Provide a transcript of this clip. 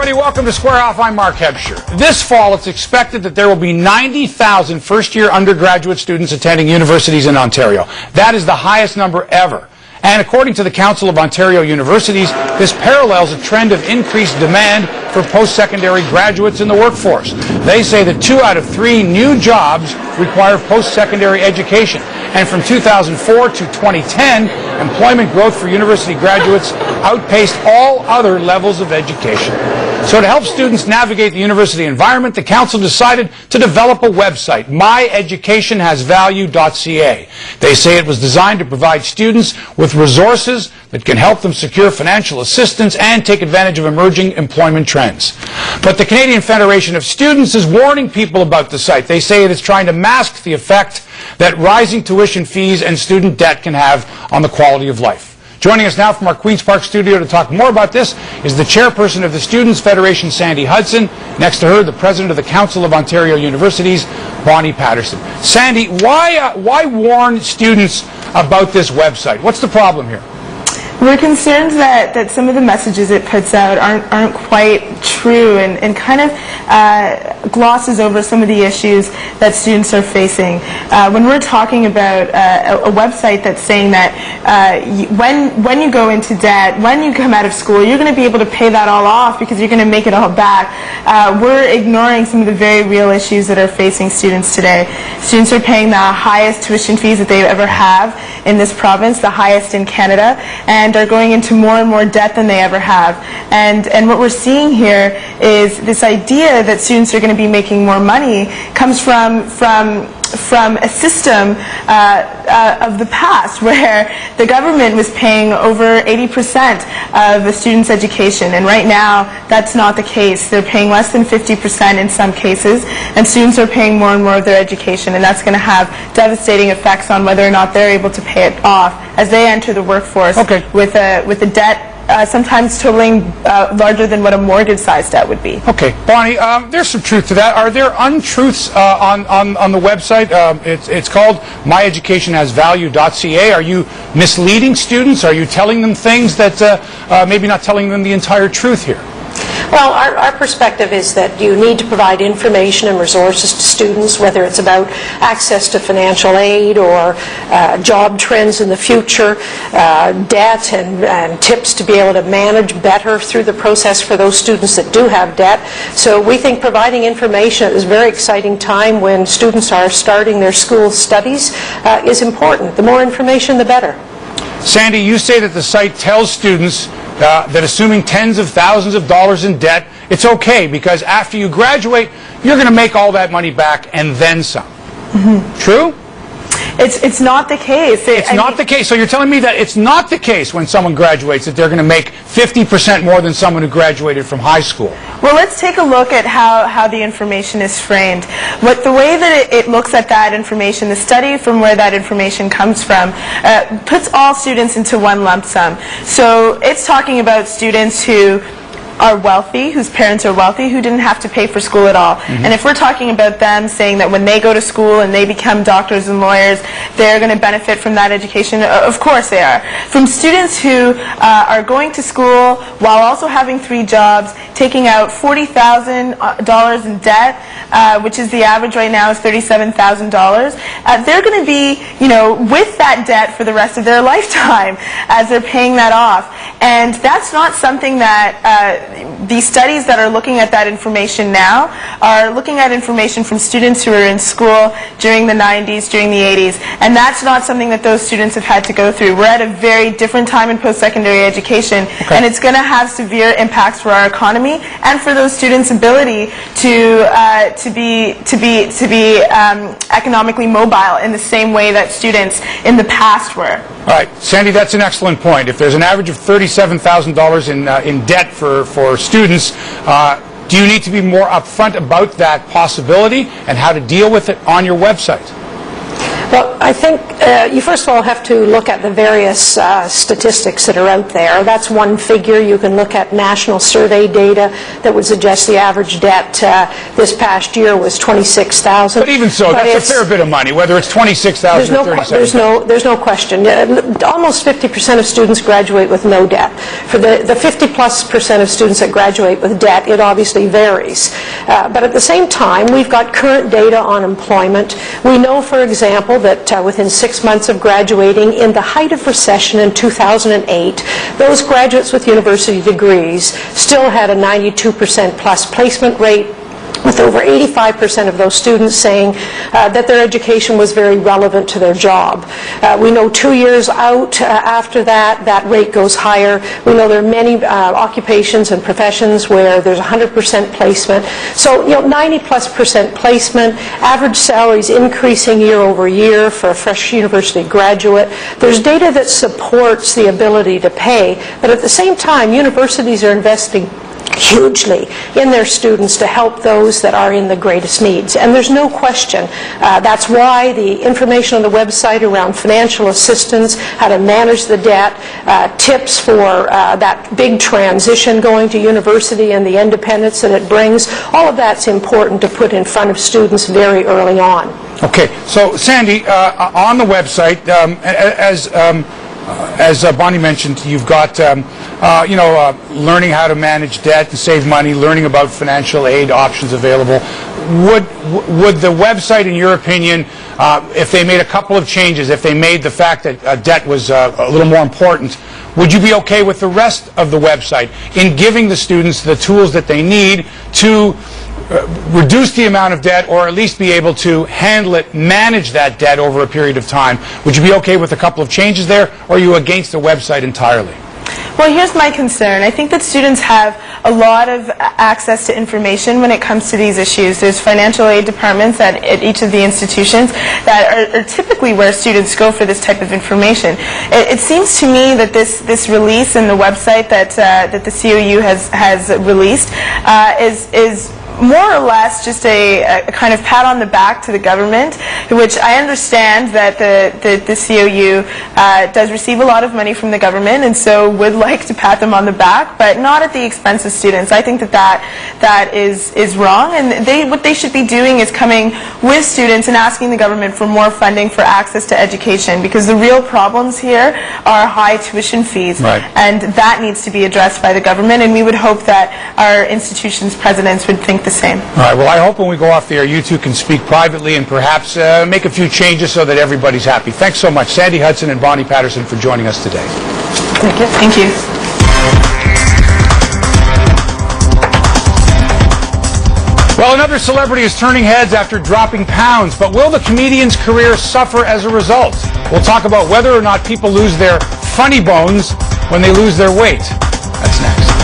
everybody. Welcome to Square Off. I'm Mark Hebscher. This fall, it's expected that there will be 90,000 first-year undergraduate students attending universities in Ontario. That is the highest number ever. And according to the Council of Ontario Universities, this parallels a trend of increased demand for post-secondary graduates in the workforce. They say that 2 out of 3 new jobs require post-secondary education. And from 2004 to 2010, employment growth for university graduates outpaced all other levels of education. So to help students navigate the university environment, the Council decided to develop a website, myeducationhasvalue.ca. They say it was designed to provide students with resources that can help them secure financial assistance and take advantage of emerging employment trends. But the Canadian Federation of Students is warning people about the site. They say it is trying to mask the effect that rising tuition fees and student debt can have on the quality of life. Joining us now from our Queen's Park studio to talk more about this is the chairperson of the Students' Federation, Sandy Hudson. Next to her, the president of the Council of Ontario Universities, Bonnie Patterson. Sandy, why warn students about this website? What's the problem here? We're concerned that some of the messages it puts out aren't quite true and kind of glosses over some of the issues that students are facing. When we're talking about a website that's saying that when you go into debt, when you come out of school, you're going to be able to pay that all off because you're going to make it all back, we're ignoring some of the very real issues that are facing students today. Students are paying the highest tuition fees that they ever have in this province, the highest in Canada, and are going into more and more debt than they ever have. And what we're seeing here is this idea that students are going to be making more money comes from a system of the past where the government was paying over 80% of a student's education, and right now that's not the case. They're paying less than 50% in some cases, and students are paying more and more of their education, and that's going to have devastating effects on whether or not they're able to pay it off as they enter the workforce with a debt sometimes totaling larger than what a mortgage-sized debt would be. Okay, Bonnie, there's some truth to that. Are there untruths on the website? It's called myeducationhasvalue.ca. Are you misleading students? Are you telling them things that maybe not telling them the entire truth here? Well, our perspective is that you need to provide information and resources to students, whether it's about access to financial aid or job trends in the future, debt and tips to be able to manage better through the process for those students that do have debt. So we think providing information at this very exciting time when students are starting their school studies is important. The more information, the better. Sandy, you say that the site tells students that assuming tens of thousands of dollars in debt, it's okay because after you graduate, you're going to make all that money back and then some. True? It's not the case. It's not the case. So you're telling me that it's not the case when someone graduates that they're going to make 50% more than someone who graduated from high school. Well, let's take a look at how the information is framed. The way that it looks at that information, the study from where that information comes from, puts all students into one lump sum. So it's talking about students who are wealthy, whose parents are wealthy, who didn't have to pay for school at all. And if we're talking about them saying that when they go to school and they become doctors and lawyers, they're going to benefit from that education, of course they are. From students who are going to school while also having 3 jobs, taking out $40,000 in debt, which is the average right now is $37,000, they're going to be, with that debt for the rest of their lifetime as they're paying that off. And that's not something that these studies that are looking at that information now are looking at information from students who were in school during the 90s, during the 80s, and that's not something that those students have had to go through. We're at a very different time in post-secondary education, and it's going to have severe impacts for our economy and for those students' ability to be economically mobile in the same way that students in the past were. All right, Sandy, that's an excellent point. If there's an average of $37,000 in debt for students, do you need to be more upfront about that possibility and how to deal with it on your website? Well, I think you first of all have to look at the various statistics that are out there. That's one figure. You can look at national survey data that would suggest the average debt this past year was $26,000. But even so, that's a fair bit of money, whether it's $26,000 or $37,000. There's no question. Almost 50% of students graduate with no debt. For the 50+% of students that graduate with debt, it obviously varies. But at the same time, we've got current data on employment. We know, for example, that within 6 months of graduating, in the height of recession in 2008, those graduates with university degrees still had a 92% plus placement rate, with over 85% of those students saying that their education was very relevant to their job. We know 2 years out after that, that rate goes higher. We know there are many occupations and professions where there's 100% placement. So, 90+% placement, average salaries increasing year over year for a fresh university graduate. There's data that supports the ability to pay, but at the same time, universities are investing hugely in their students to help those that are in the greatest needs. And there's no question. That's why the information on the website around financial assistance, how to manage the debt, tips for that big transition going to university and the independence that it brings, all of that's important to put in front of students very early on. Okay, so Sandy, on the website, as Bonnie mentioned, you've got, learning how to manage debt and save money, learning about financial aid options available. Would the website, in your opinion, if they made a couple of changes, if they made the fact that debt was a little more important, would you be okay with the rest of the website in giving the students the tools that they need to reduce the amount of debt, or at least be able to handle it, manage that debt over a period of time? Would you be okay with a couple of changes there, or are you against the website entirely? Well, here's my concern. I think that students have a lot of access to information when it comes to these issues. There's financial aid departments at each of the institutions that are typically where students go for this type of information. It seems to me that this release in the website that the COU has released is more or less just a kind of pat on the back to the government, which I understand that the COU does receive a lot of money from the government, and so would like to pat them on the back, but not at the expense of students. I think that is wrong, and what they should be doing is coming with students and asking the government for more funding for access to education, because the real problems here are high tuition fees, right, and that needs to be addressed by the government, and we would hope that our institution's presidents would think the same. All right, well, I hope when we go off the air, you two can speak privately and perhaps make a few changes so that everybody's happy. Thanks so much, Sandy Hudson and Bonnie Patterson, for joining us today. Thank you. Thank you. Well, another celebrity is turning heads after dropping pounds, but will the comedian's career suffer as a result? We'll talk about whether or not people lose their funny bones when they lose their weight. That's next.